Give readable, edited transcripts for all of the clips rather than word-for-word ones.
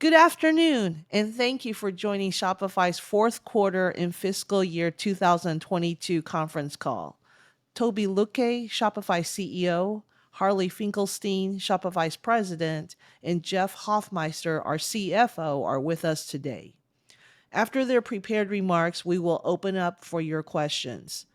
Good afternoon, and thank you for joining Shopify's fourth quarter and fiscal year 2022 conference call. Toby Luque, Shopify CEO, Harley Finkelstein, Shopify's president, and Jeff Hoffmeister, our CFO, are with us today. After their prepared remarks, we will open up for your questions.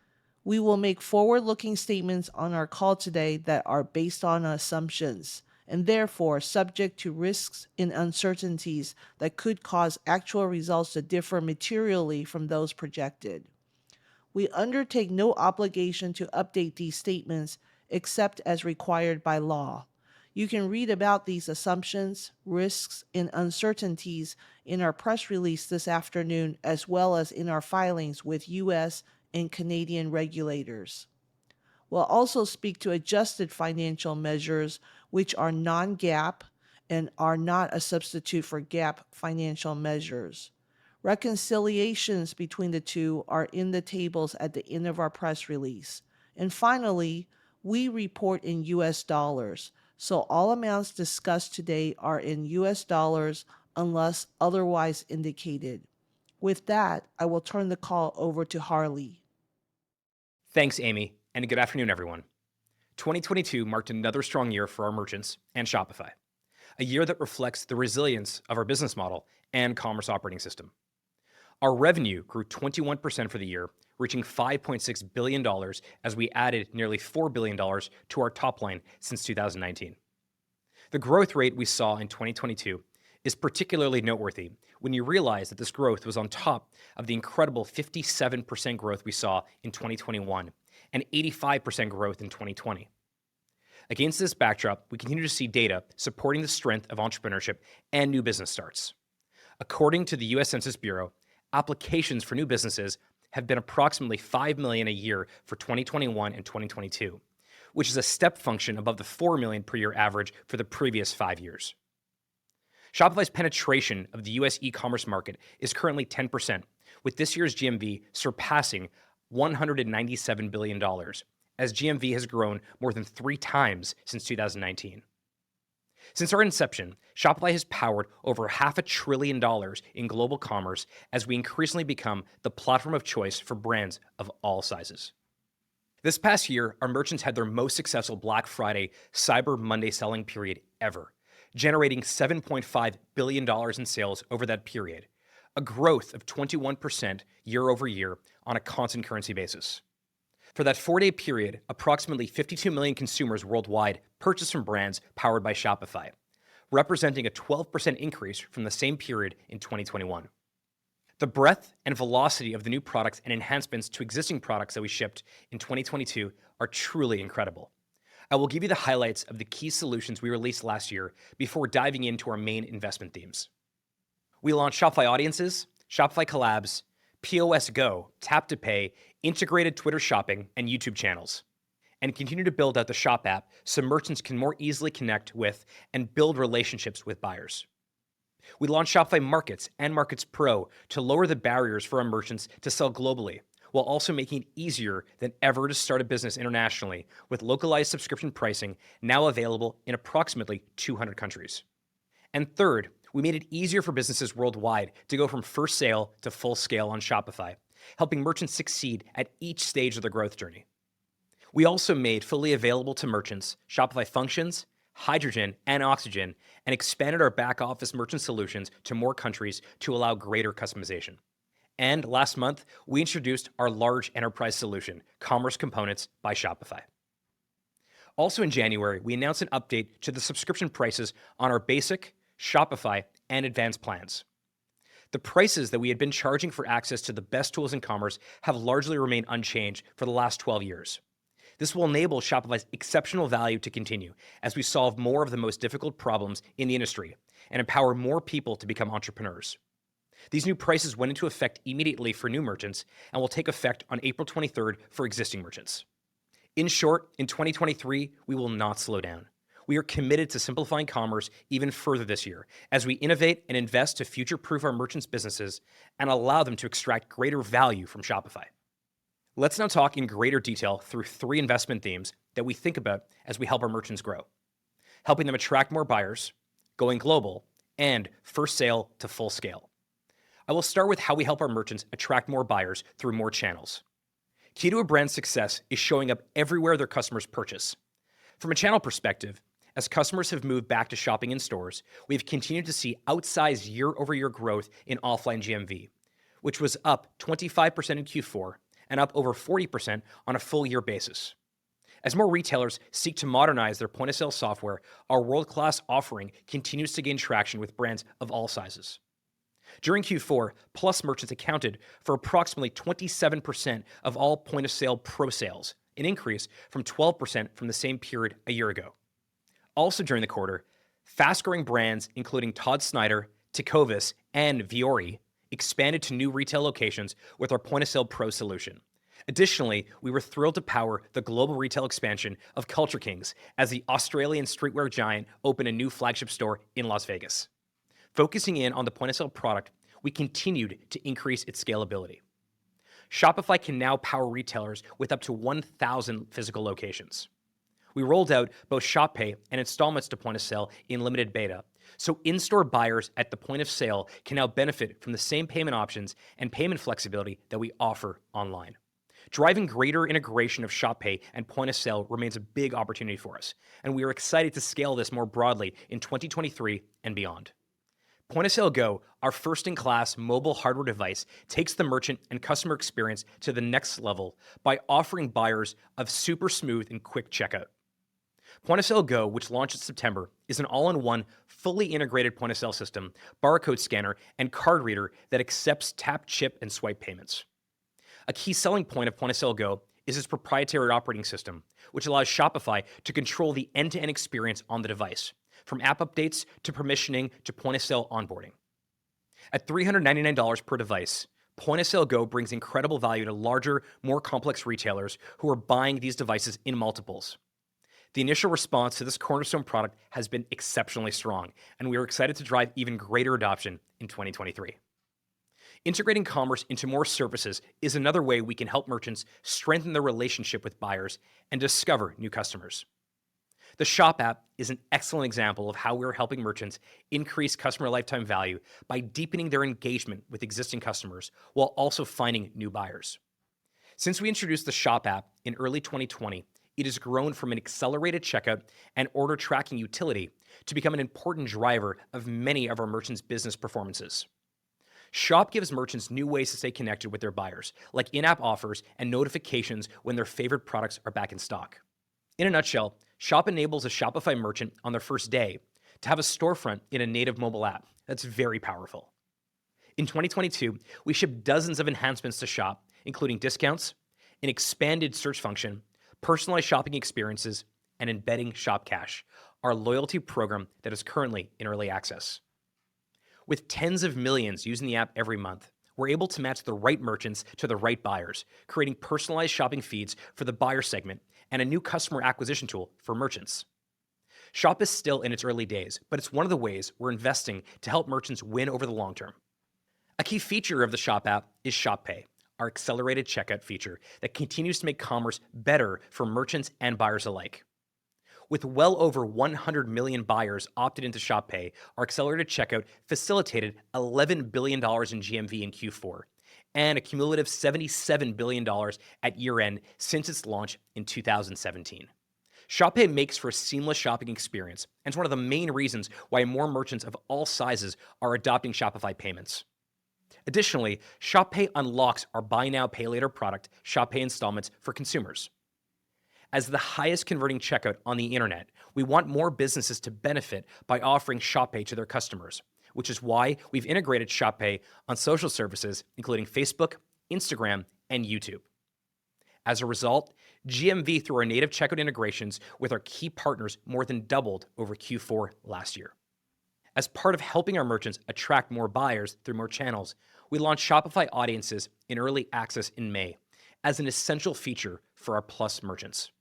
We will make forward-looking statements on our call today that are based on assumptions and therefore subject to risks and uncertainties that could cause actual results to differ materially from those projected. We undertake no obligation to update these statements except as required by law. You can read about these assumptions, risks, and uncertainties in our press release this afternoon, as well as in our filings with U.S. and Canadian regulators. We'll also speak to adjusted financial measures, which are non-GAAP and are not a substitute for GAAP financial measures. Reconciliations between the two are in the tables at the end of our press release. And finally, we report in U.S. dollars, so all amounts discussed today are in U.S. dollars unless otherwise indicated. With that, I will turn the call over to Harley. Thanks, Amy, and good afternoon, everyone. 2022 marked another strong year for our merchants and Shopify, a year that reflects the resilience of our business model and commerce operating system. Our revenue grew 21% for the year, reaching $5.6 billion as we added nearly $4 billion to our top line since 2019. The growth rate we saw in 2022 is particularly noteworthy when you realize that this growth was on top of the incredible 57% growth we saw in 2021 and 85% growth in 2020. Against this backdrop, we continue to see data supporting the strength of entrepreneurship and new business starts. According to the U.S. Census Bureau, applications for new businesses have been approximately 5 million a year for 2021 and 2022, which is a step function above the 4 million per year average for the previous 5 years. Shopify's penetration of the U.S. e-commerce market is currently 10%, with this year's GMV surpassing $197 billion, as GMV has grown more than 3 times since 2019. Since our inception, Shopify has powered over $500 billion in global commerce as we increasingly become the platform of choice for brands of all sizes. This past year, our merchants had their most successful Black Friday Cyber Monday selling period ever, generating $7.5 billion in sales over that period, a growth of 21% year over year on a constant currency basis. For that 4-day period, approximately 52 million consumers worldwide purchased from brands powered by Shopify, representing a 12% increase from the same period in 2021. The breadth and velocity of the new products and enhancements to existing products that we shipped in 2022 are truly incredible. I will give you the highlights of the key solutions we released last year before diving into our main investment themes. We launched Shopify Audiences, Shopify Collabs, POS Go, Tap to Pay, integrated Twitter shopping, and YouTube channels, and continue to build out the Shop app so merchants can more easily connect with and build relationships with buyers. We launched Shopify Markets and Markets Pro to lower the barriers for our merchants to sell globally, while also making it easier than ever to start a business internationally with localized subscription pricing now available in approximately 200 countries. And third, we made it easier for businesses worldwide to go from first sale to full scale on Shopify, helping merchants succeed at each stage of their growth journey. We also made fully available to merchants Shopify Functions, Hydrogen, and Oxygen, and expanded our back office merchant solutions to more countries to allow greater customization. And last month, we introduced our large enterprise solution, Commerce Components by Shopify. Also in January, we announced an update to the subscription prices on our basic, Shopify, and advanced plans. The prices that we had been charging for access to the best tools in commerce have largely remained unchanged for the last 12 years. This will enable Shopify's exceptional value to continue as we solve more of the most difficult problems in the industry and empower more people to become entrepreneurs. These new prices went into effect immediately for new merchants and will take effect on April 23rd for existing merchants. In short, in 2023, we will not slow down. We are committed to simplifying commerce even further this year as we innovate and invest to future-proof our merchants' businesses and allow them to extract greater value from Shopify. Let's now talk in greater detail through 3 investment themes that we think about as we help our merchants grow: helping them attract more buyers, going global, and first sale to full scale. I will start with how we help our merchants attract more buyers through more channels. Key to a brand's success is showing up everywhere their customers purchase. From a channel perspective, as customers have moved back to shopping in stores, we've continued to see outsized year-over-year growth in offline GMV, which was up 25% in Q4 and up over 40% on a full year basis. As more retailers seek to modernize their point-of-sale software, our world-class offering continues to gain traction with brands of all sizes. During Q4, Plus merchants accounted for approximately 27% of all point-of-sale pro sales, an increase from 12% from the same period a year ago. Also during the quarter, fast-growing brands including Todd Snyder, Tecovas, and Viore expanded to new retail locations with our point-of-sale pro solution. Additionally, we were thrilled to power the global retail expansion of Culture Kings as the Australian streetwear giant opened a new flagship store in Las Vegas. Focusing in on the point-of-sale product, we continued to increase its scalability. Shopify can now power retailers with up to 1,000 physical locations. We rolled out both Shop Pay and installments to point of sale in limited beta, so in-store buyers at the point of sale can now benefit from the same payment options and payment flexibility that we offer online. Driving greater integration of Shop Pay and point of sale remains a big opportunity for us, and we are excited to scale this more broadly in 2023 and beyond. Point of Sale Go, our first-in-class mobile hardware device, takes the merchant and customer experience to the next level by offering buyers a super smooth and quick checkout. Point of Sale Go, which launched in September, is an all-in-one, fully integrated point-of-sale system, barcode scanner, and card reader that accepts tap, chip, and swipe payments. A key selling point of Point of Sale Go is its proprietary operating system, which allows Shopify to control the end-to-end experience on the device, from app updates to permissioning to point-of-sale onboarding. At $399 per device, Point of Sale Go brings incredible value to larger, more complex retailers who are buying these devices in multiples. The initial response to this cornerstone product has been exceptionally strong, and we are excited to drive even greater adoption in 2023. Integrating commerce into more services is another way we can help merchants strengthen their relationship with buyers and discover new customers. The Shop app is an excellent example of how we're helping merchants increase customer lifetime value by deepening their engagement with existing customers while also finding new buyers. Since we introduced the Shop app in early 2020, it has grown from an accelerated checkout and order tracking utility to become an important driver of many of our merchants' business performances. Shop gives merchants new ways to stay connected with their buyers, like in-app offers and notifications when their favorite products are back in stock. In a nutshell, Shop enables a Shopify merchant on their first day to have a storefront in a native mobile app. That's very powerful. In 2022, we shipped dozens of enhancements to Shop, including discounts, an expanded search function, personalized shopping experiences, and embedding Shop Cash, our loyalty program that is currently in early access. With tens of millions using the app every month, we're able to match the right merchants to the right buyers, creating personalized shopping feeds for the buyer segment and a new customer acquisition tool for merchants. Shop is still in its early days, but it's one of the ways we're investing to help merchants win over the long term. A key feature of the Shop app is Shop Pay, our accelerated checkout feature that continues to make commerce better for merchants and buyers alike. With well over 100 million buyers opted into Shop Pay, our accelerated checkout facilitated $11 billion in GMV in Q4 and a cumulative $77 billion at year-end since its launch in 2017. Shop Pay makes for a seamless shopping experience and is one of the main reasons why more merchants of all sizes are adopting Shopify payments. Additionally, Shop Pay unlocks our Buy Now, Pay Later product, Shop Pay Installments, for consumers. As the highest converting checkout on the internet, we want more businesses to benefit by offering Shop Pay to their customers, which is why we've integrated Shop Pay on social services, including Facebook, Instagram, and YouTube. As a result, GMV through our native checkout integrations with our key partners more than doubled over Q4 last year. As part of helping our merchants attract more buyers through more channels, we launched Shopify Audiences in early access in May as an essential feature for our Plus merchants.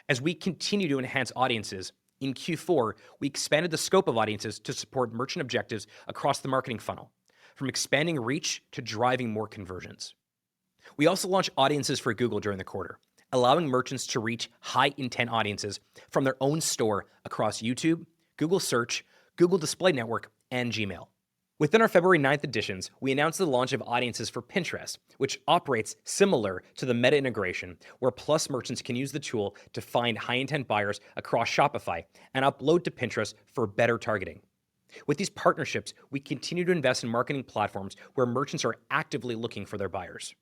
As we continue to enhance audiences, in Q4, we expanded the scope of audiences to support merchant objectives across the marketing funnel, from expanding reach to driving more conversions. We also launched audiences for Google during the quarter, allowing merchants to reach high-intent audiences from their own store across YouTube, Google Search, Google Display Network, and Gmail. Within our February 9th editions, we announced the launch of Audiences for Pinterest, which operates similar to the Meta integration, where Plus merchants can use the tool to find high-intent buyers across Shopify and upload to Pinterest for better targeting. With these partnerships, we continue to invest in marketing platforms where merchants are actively looking for their buyers.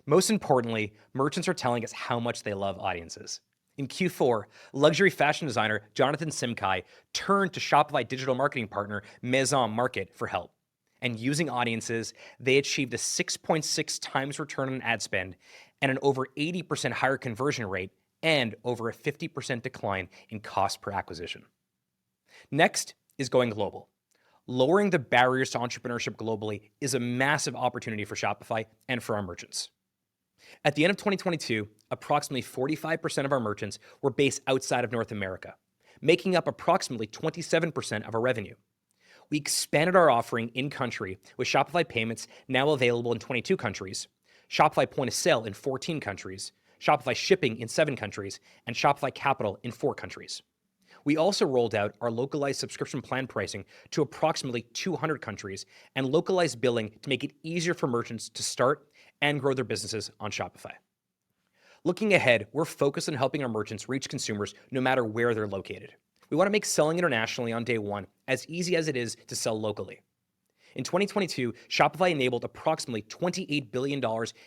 Most importantly, merchants are telling us how much they love Audiences. In Q4, luxury fashion designer Jonathan Simkai turned to Shopify digital marketing partner Maison Market for help. And using Audiences, they achieved a 6.6 times return on ad spend and an over 80% higher conversion rate and over a 50% decline in cost per acquisition. Next is going global. Lowering the barriers to entrepreneurship globally is a massive opportunity for Shopify and for our merchants. At the end of 2022, approximately 45% of our merchants were based outside of North America, making up approximately 27% of our revenue. We expanded our offering in-country with Shopify Payments now available in 22 countries, Shopify Point of Sale in 14 countries, Shopify Shipping in 7 countries, and Shopify Capital in 4 countries. We also rolled out our localized subscription plan pricing to approximately 200 countries and localized billing to make it easier for merchants to start and grow their businesses on Shopify. Looking ahead, we're focused on helping our merchants reach consumers no matter where they're located. We want to make selling internationally on day one as easy as it is to sell locally. In 2022, Shopify enabled approximately $28 billion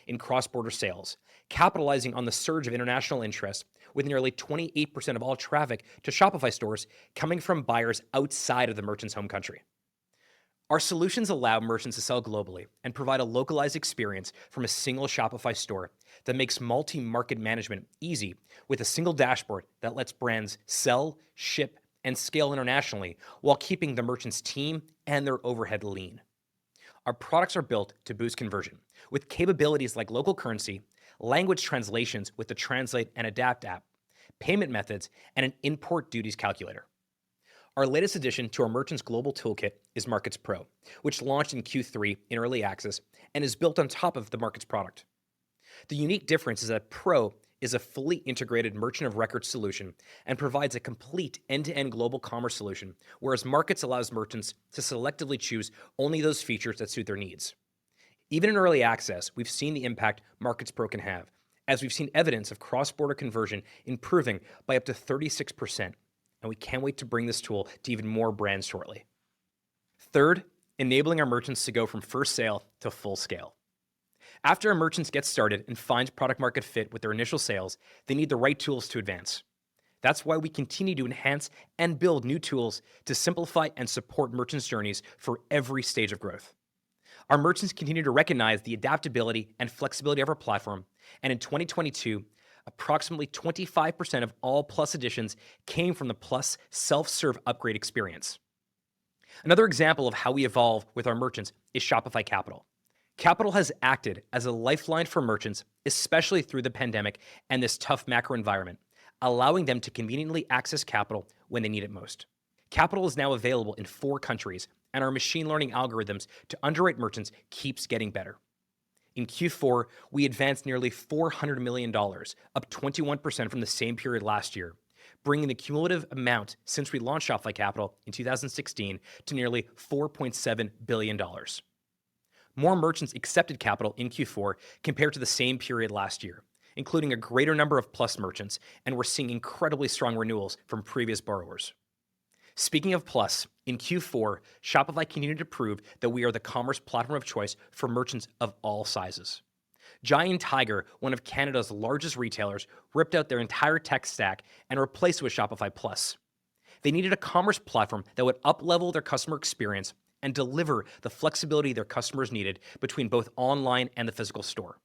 in cross-border sales, capitalizing on the surge of international interest, with nearly 28% of all traffic to Shopify stores coming from buyers outside of the merchant's home country. Our solutions allow merchants to sell globally and provide a localized experience from a single Shopify store that makes multi-market management easy with a single dashboard that lets brands sell, ship, and scale internationally while keeping the merchant's team and their overhead lean. Our products are built to boost conversion with capabilities like local currency, language translations with the Translate and Adapt app, payment methods, and an import duties calculator. Our latest addition to our Merchants Global Toolkit is Markets Pro, which launched in Q3 in early access and is built on top of the Markets product. The unique difference is that Pro is a fully integrated merchant of record solution and provides a complete end-to-end global commerce solution, whereas Markets allows merchants to selectively choose only those features that suit their needs. Even in early access, we've seen the impact Markets Pro can have, as we've seen evidence of cross-border conversion improving by up to 36%. And we can't wait to bring this tool to even more brands shortly. Third, enabling our merchants to go from first sale to full scale. After our merchants get started and find product market fit with their initial sales, they need the right tools to advance. That's why we continue to enhance and build new tools to simplify and support merchants' journeys for every stage of growth. Our merchants continue to recognize the adaptability and flexibility of our platform, and in 2022, approximately 25% of all Plus editions came from the Plus self-serve upgrade experience. Another example of how we evolve with our merchants is Shopify Capital. Capital has acted as a lifeline for merchants, especially through the pandemic and this tough macro environment, allowing them to conveniently access capital when they need it most. Capital is now available in 4 countries, and our machine learning algorithms to underwrite merchants keeps getting better. In Q4, we advanced nearly $400 million, up 21% from the same period last year, bringing the cumulative amount since we launched Shopify Capital in 2016 to nearly $4.7 billion. More merchants accepted capital in Q4 compared to the same period last year, including a greater number of Plus merchants, and we're seeing incredibly strong renewals from previous borrowers. Speaking of Plus, in Q4, Shopify continued to prove that we are the commerce platform of choice for merchants of all sizes. Giant Tiger, one of Canada's largest retailers, ripped out their entire tech stack and replaced it with Shopify Plus. They needed a commerce platform that would up-level their customer experience and deliver the flexibility their customers needed between both online and the physical store.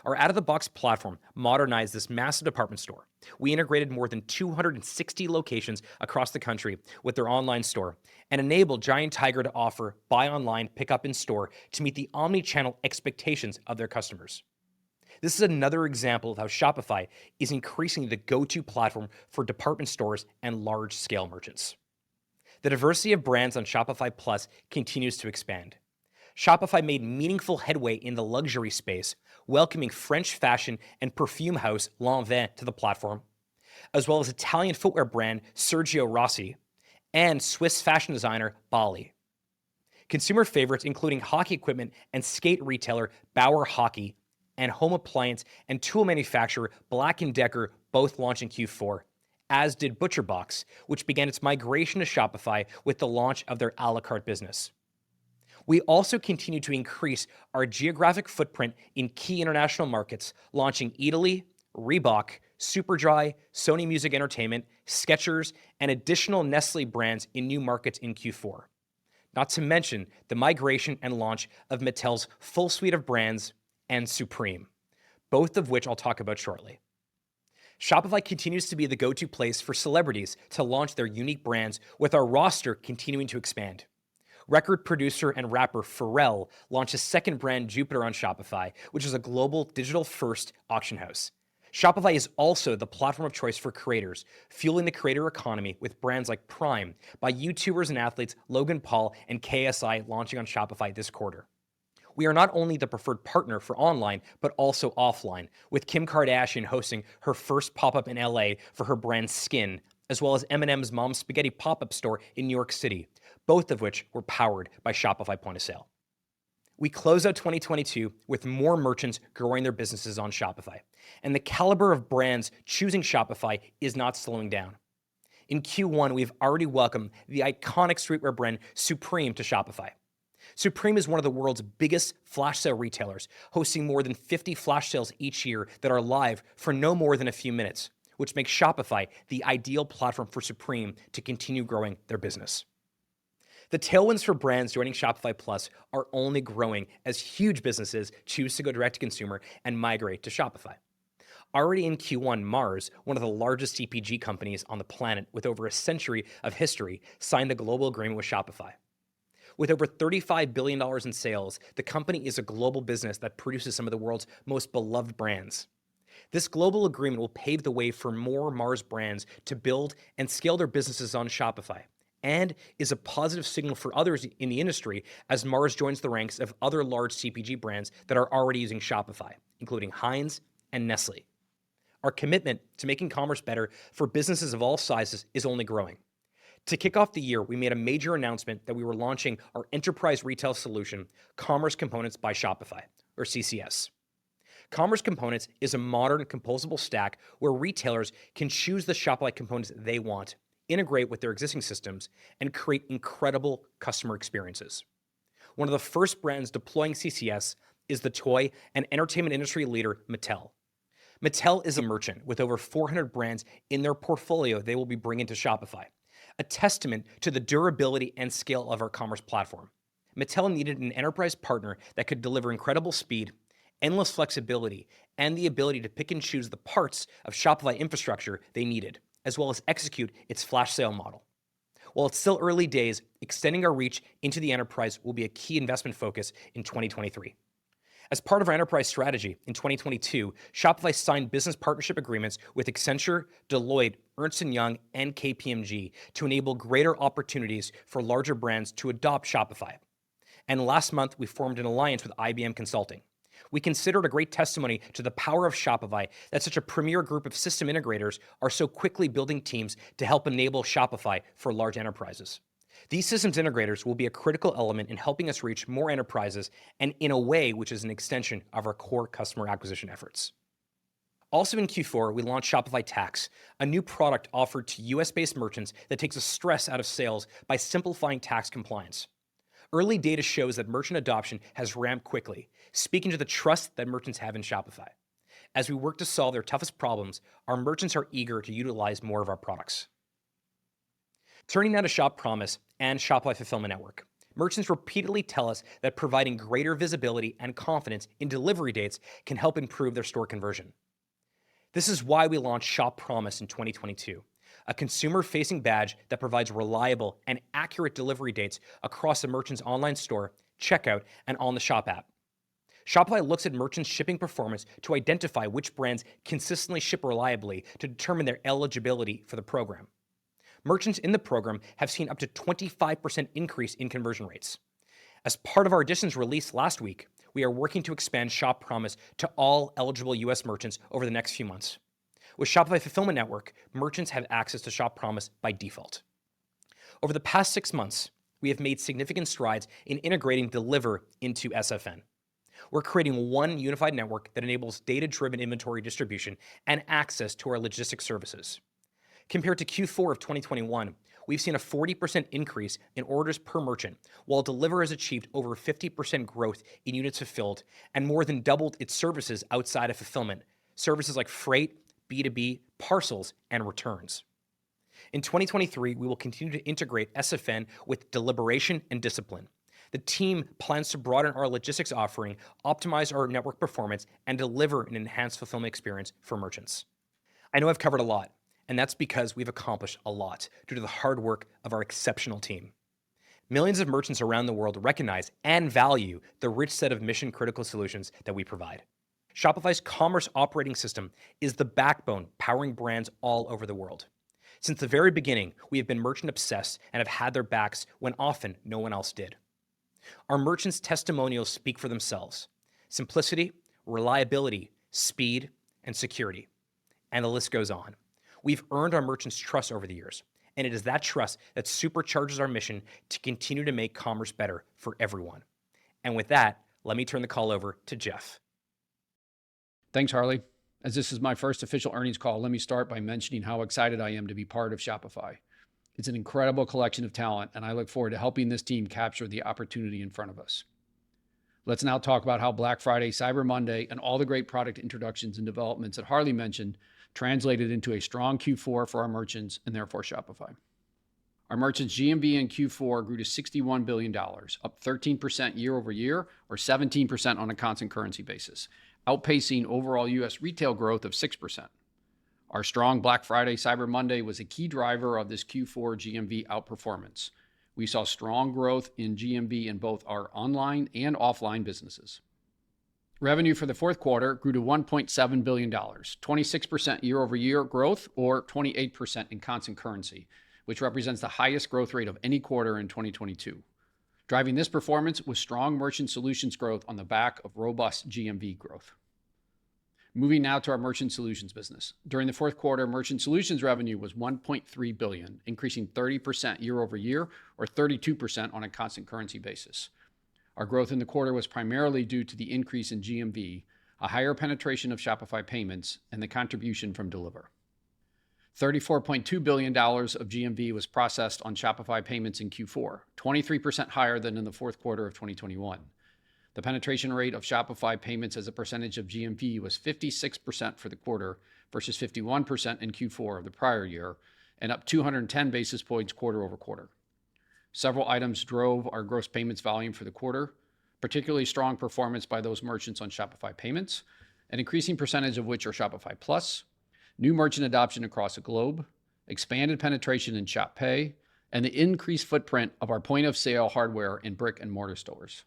Our out-of-the-box platform modernized this massive department store. We integrated more than 260 locations across the country with their online store and enabled Giant Tiger to offer buy online, pick up in store to meet the omni-channel expectations of their customers. This is another example of how Shopify is increasingly the go-to platform for department stores and large-scale merchants. The diversity of brands on Shopify Plus continues to expand. Shopify made meaningful headway in the luxury space, welcoming French fashion and perfume house Lanvin to the platform, as well as Italian footwear brand Sergio Rossi and Swiss fashion designer Bali. Consumer favorites, including hockey equipment and skate retailer Bauer Hockey, and home appliance and tool manufacturer Black & Decker, both launched in Q4, as did ButcherBox, which began its migration to Shopify with the launch of their a la carte business. We also continue to increase our geographic footprint in key international markets, launching Italy, Reebok, Superdry, Sony Music Entertainment, Skechers, and additional Nestle brands in new markets in Q4. Not to mention the migration and launch of Mattel's full suite of brands and Supreme, both of which I'll talk about shortly. Shopify continues to be the go-to place for celebrities to launch their unique brands, with our roster continuing to expand. Record producer and rapper Pharrell launched his second brand, Jupiter, on Shopify, which is a global digital-first auction house. Shopify is also the platform of choice for creators, fueling the creator economy with brands like Prime by YouTubers and athletes Logan Paul and KSI launching on Shopify this quarter. We are not only the preferred partner for online, but also offline, with Kim Kardashian hosting her first pop-up in LA for her brand Skin, as well as Eminem's Mom's Spaghetti pop-up store in New York City, both of which were powered by Shopify Point of Sale. We close out 2022 with more merchants growing their businesses on Shopify, and the caliber of brands choosing Shopify is not slowing down. In Q1, we've already welcomed the iconic streetwear brand Supreme to Shopify. Supreme is one of the world's biggest flash sale retailers, hosting more than 50 flash sales each year that are live for no more than a few minutes, which makes Shopify the ideal platform for Supreme to continue growing their business. The tailwinds for brands joining Shopify Plus are only growing as huge businesses choose to go direct to consumer and migrate to Shopify. Already in Q1, Mars, one of the largest CPG companies on the planet with over a century of history, signed a global agreement with Shopify. With over $35 billion in sales, the company is a global business that produces some of the world's most beloved brands. This global agreement will pave the way for more Mars brands to build and scale their businesses on Shopify, and is a positive signal for others in the industry as Mars joins the ranks of other large CPG brands that are already using Shopify, including Heinz and Nestle. Our commitment to making commerce better for businesses of all sizes is only growing. To kick off the year, we made a major announcement that we were launching our enterprise retail solution, Commerce Components by Shopify, or CCS. Commerce Components is a modern composable stack where retailers can choose the Shopify components they want, integrate with their existing systems, and create incredible customer experiences. One of the first brands deploying CCS is the toy and entertainment industry leader, Mattel. Mattel is a merchant with over 400 brands in their portfolio they will be bringing to Shopify, a testament to the durability and scale of our commerce platform. Mattel needed an enterprise partner that could deliver incredible speed, endless flexibility, and the ability to pick and choose the parts of Shopify infrastructure they needed, as well as execute its flash sale model. While it's still early days, extending our reach into the enterprise will be a key investment focus in 2023. As part of our enterprise strategy in 2022, Shopify signed business partnership agreements with Accenture, Deloitte, Ernst & Young, and KPMG to enable greater opportunities for larger brands to adopt Shopify. And last month, we formed an alliance with IBM Consulting. We consider it a great testimony to the power of Shopify that such a premier group of system integrators are so quickly building teams to help enable Shopify for large enterprises. These systems integrators will be a critical element in helping us reach more enterprises, and in a way which is an extension of our core customer acquisition efforts. Also in Q4, we launched Shopify Tax, a new product offered to US-based merchants that takes the stress out of sales by simplifying tax compliance. Early data shows that merchant adoption has ramped quickly, speaking to the trust that merchants have in Shopify. As we work to solve their toughest problems, our merchants are eager to utilize more of our products. Turning now to Shop Promise and Shopify Fulfillment Network. Merchants repeatedly tell us that providing greater visibility and confidence in delivery dates can help improve their store conversion. This is why we launched Shop Promise in 2022, a consumer-facing badge that provides reliable and accurate delivery dates across the merchant's online store, checkout, and on the Shop app. Shopify looks at merchants' shipping performance to identify which brands consistently ship reliably to determine their eligibility for the program. Merchants in the program have seen up to 25% increase in conversion rates. As part of our additions released last week, we are working to expand Shop Promise to all eligible US merchants over the next few months. With Shopify Fulfillment Network, merchants have access to Shop Promise by default. Over the past 6 months, We have made significant strides in integrating Deliver into SFN. We're creating one unified network that enables data-driven inventory distribution and access to our logistics services. Compared to Q4 of 2021, we've seen a 40% increase in orders per merchant, while Deliver has achieved over 50% growth in units fulfilled and more than doubled its services outside of fulfillment, services like freight, B2B, parcels, and returns. In 2023, we will continue to integrate SFN with deliberation and discipline. The team plans to broaden our logistics offering, optimize our network performance, and deliver an enhanced fulfillment experience for merchants. I know I've covered a lot, and that's because we've accomplished a lot due to the hard work of our exceptional team. Millions of merchants around the world recognize and value the rich set of mission-critical solutions that we provide. Shopify's commerce operating system is the backbone powering brands all over the world. Since the very beginning, we have been merchant-obsessed and have had their backs when often no one else did. Our merchants' testimonials speak for themselves: simplicity, reliability, speed, and security. And the list goes on. We've earned our merchants' trust over the years, and it is that trust that supercharges our mission to continue to make commerce better for everyone. And with that, let me turn the call over to Jeff. Thanks, Harley. As this is my first official earnings call, let me start by mentioning how excited I am to be part of Shopify. It's an incredible collection of talent, and I look forward to helping this team capture the opportunity in front of us. Let's now talk about how Black Friday, Cyber Monday, and all the great product introductions and developments that Harley mentioned translated into a strong Q4 for our merchants and therefore Shopify. Our merchants' GMV in Q4 grew to $61 billion, up 13% year over year, or 17% on a constant currency basis, outpacing overall U.S. retail growth of 6%. Our strong Black Friday, Cyber Monday was a key driver of this Q4 GMV outperformance. We saw strong growth in GMV in both our online and offline businesses. Revenue for the fourth quarter grew to $1.7 billion, 26% year over year growth, or 28% in constant currency, which represents the highest growth rate of any quarter in 2022. Driving this performance was strong merchant solutions growth on the back of robust GMV growth. Moving now to our merchant solutions business. During the fourth quarter, merchant solutions revenue was $1.3 billion, increasing 30% year over year, or 32% on a constant currency basis. Our growth in the quarter was primarily due to the increase in GMV, a higher penetration of Shopify Payments, and the contribution from Deliver. $34.2 billion of GMV was processed on Shopify Payments in Q4, 23% higher than in the fourth quarter of 2021. The penetration rate of Shopify Payments as a percentage of GMV was 56% for the quarter versus 51% in Q4 of the prior year, and up 210 basis points quarter over quarter. Several items drove our gross payments volume for the quarter, particularly strong performance by those merchants on Shopify Payments, an increasing percentage of which are Shopify Plus, new merchant adoption across the globe, expanded penetration in Shop Pay, and the increased footprint of our point-of-sale hardware in brick and mortar stores.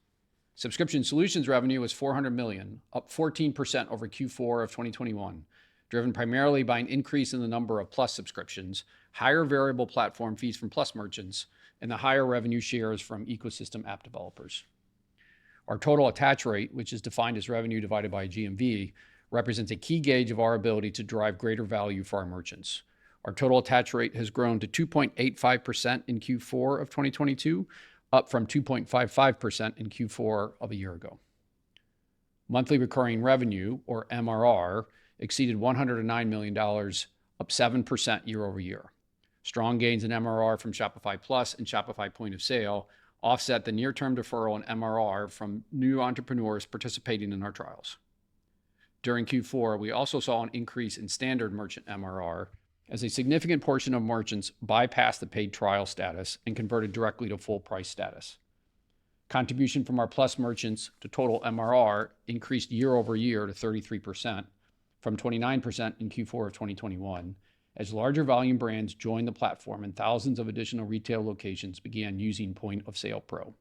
Subscription solutions revenue was $400 million, up 14% over Q4 of 2021, driven primarily by an increase in the number of Plus subscriptions, higher variable platform fees from Plus merchants, and the higher revenue shares from ecosystem app developers. Our total attach rate, which is defined as revenue divided by GMV, represents a key gauge of our ability to drive greater value for our merchants. Our total attach rate has grown to 2.85% in Q4 of 2022, up from 2.55% in Q4 of a year ago. Monthly recurring revenue, or MRR, exceeded $109 million, up 7% year over year. Strong gains in MRR from Shopify Plus and Shopify Point of Sale offset the near-term deferral in MRR from new entrepreneurs participating in our trials. During Q4, we also saw an increase in standard merchant MRR as a significant portion of merchants bypassed the paid trial status and converted directly to full price status. Contribution from our Plus merchants to total MRR increased year over year to 33%, from 29% in Q4 of 2021, as larger volume brands joined the platform and thousands of additional retail locations began using Point of Sale Pro.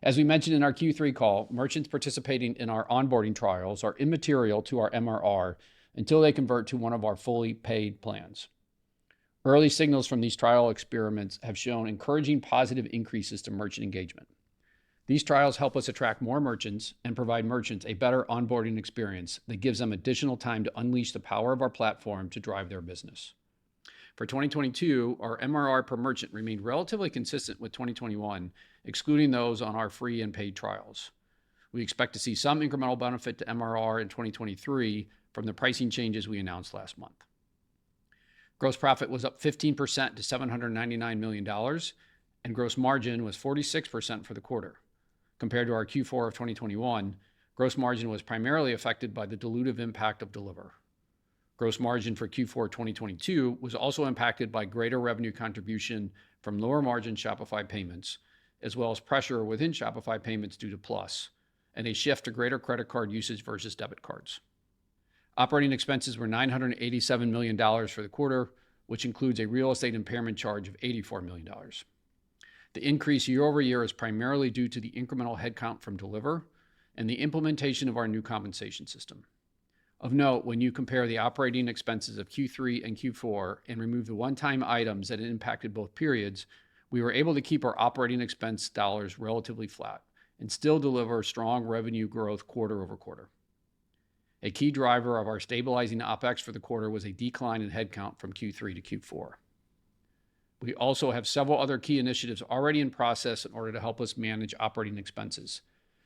As we mentioned in our Q3 call, merchants participating in our onboarding trials are immaterial to our MRR until they convert to one of our fully paid plans. Early signals from these trial experiments have shown encouraging positive increases to merchant engagement. These trials help us attract more merchants and provide merchants a better onboarding experience that gives them additional time to unleash the power of our platform to drive their business. For 2022, our MRR per merchant remained relatively consistent with 2021, excluding those on our free and paid trials. We expect to see some incremental benefit to MRR in 2023 from the pricing changes we announced last month. Gross profit was up 15% to $799 million, and gross margin was 46% for the quarter. Compared to our Q4 of 2021, gross margin was primarily affected by the dilutive impact of Deliver. Gross margin for Q4 2022 was also impacted by greater revenue contribution from lower margin Shopify payments, as well as pressure within Shopify payments due to Plus, and a shift to greater credit card usage versus debit cards. Operating expenses were $987 million for the quarter, which includes a real estate impairment charge of $84 million. The increase year over year is primarily due to the incremental headcount from Deliver and the implementation of our new compensation system. Of note, when you compare the operating expenses of Q3 and Q4 and remove the one-time items that impacted both periods, we were able to keep our operating expense dollars relatively flat and still deliver strong revenue growth quarter over quarter. A key driver of our stabilizing OpEx for the quarter was a decline in headcount from Q3 to Q4. We also have several other key initiatives already in process in order to help us manage operating expenses,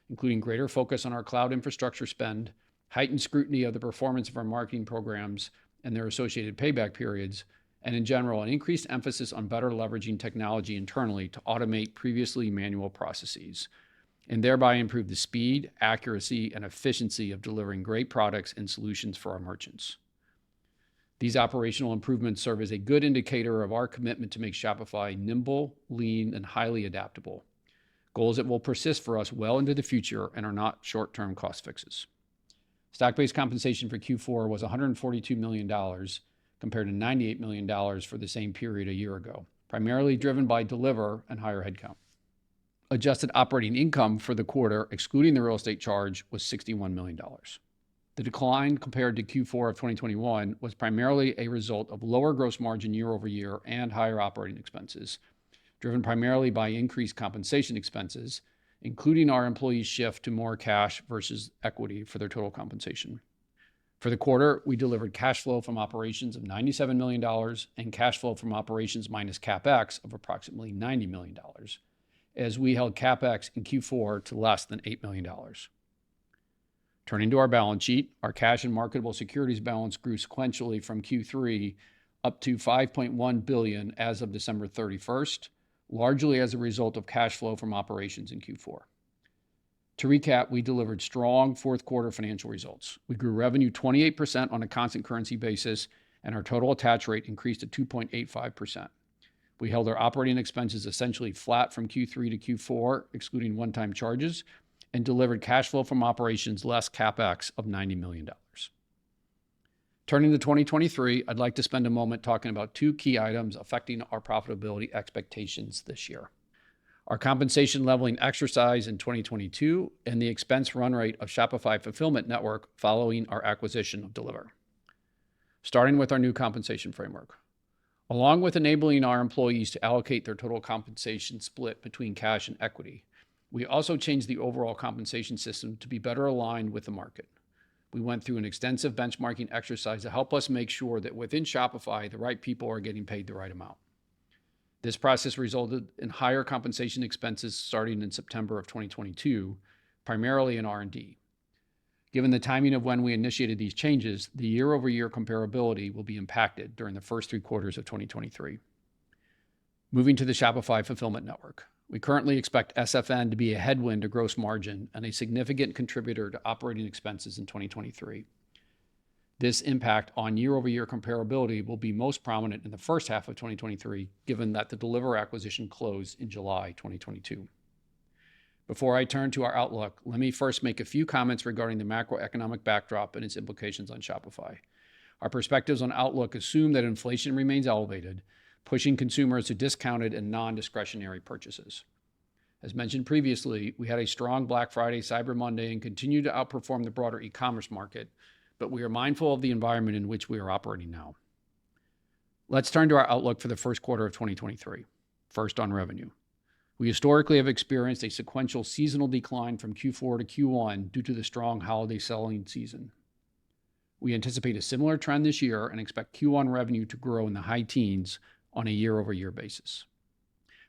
including greater focus on our cloud infrastructure spend, heightened scrutiny of the performance of our marketing programs and their associated payback periods, and in general, an increased emphasis on better leveraging technology internally to automate previously manual processes, and thereby improve the speed, accuracy, and efficiency of delivering great products and solutions for our merchants. These operational improvements serve as a good indicator of our commitment to make Shopify nimble, lean, and highly adaptable, goals that will persist for us well into the future and are not short-term cost fixes. Stock-based compensation for Q4 was $142 million compared to $98 million for the same period a year ago, primarily driven by Deliver and higher headcount. Adjusted operating income for the quarter, excluding the real estate charge, was $61 million. The decline compared to Q4 of 2021 was primarily a result of lower gross margin year over year and higher operating expenses, driven primarily by increased compensation expenses, including our employees' shift to more cash versus equity for their total compensation. For the quarter, we delivered cash flow from operations of $97 million and cash flow from operations minus CapEx of approximately $90 million, as we held CapEx in Q4 to less than $8 million. Turning to our balance sheet, our cash and marketable securities balance grew sequentially from Q3 up to $5.1 billion as of December 31st, largely as a result of cash flow from operations in Q4. To recap, we delivered strong fourth quarter financial results. We grew revenue 28% on a constant currency basis, and our total attach rate increased to 2.85%. We held our operating expenses essentially flat from Q3 to Q4, excluding one-time charges, and delivered cash flow from operations less CapEx of $90 million. Turning to 2023, I'd like to spend a moment talking about two key items affecting our profitability expectations this year: our compensation leveling exercise in 2022 and the expense run rate of Shopify Fulfillment Network following our acquisition of Deliver. Starting with our new compensation framework. Along with enabling our employees to allocate their total compensation split between cash and equity, we also changed the overall compensation system to be better aligned with the market. We went through an extensive benchmarking exercise to help us make sure that within Shopify, the right people are getting paid the right amount. This process resulted in higher compensation expenses starting in September of 2022, primarily in R&D. Given the timing of when we initiated these changes, the year-over-year comparability will be impacted during the first 3 quarters of 2023. Moving to the Shopify Fulfillment Network. We currently expect SFN to be a headwind to gross margin and a significant contributor to operating expenses in 2023. This impact on year-over-year comparability will be most prominent in the first half of 2023, given that the Deliver acquisition closed in July 2022. Before I turn to our outlook, let me first make a few comments regarding the macroeconomic backdrop and its implications on Shopify. Our perspectives on outlook assume that inflation remains elevated, pushing consumers to discounted and non-discretionary purchases. As mentioned previously, we had a strong Black Friday, Cyber Monday, and continue to outperform the broader e-commerce market, but we are mindful of the environment in which we are operating now. Let's turn to our outlook for the first quarter of 2023. First, on revenue. We historically have experienced a sequential seasonal decline from Q4 to Q1 due to the strong holiday selling season. We anticipate a similar trend this year and expect Q1 revenue to grow in the high teens on a year-over-year basis.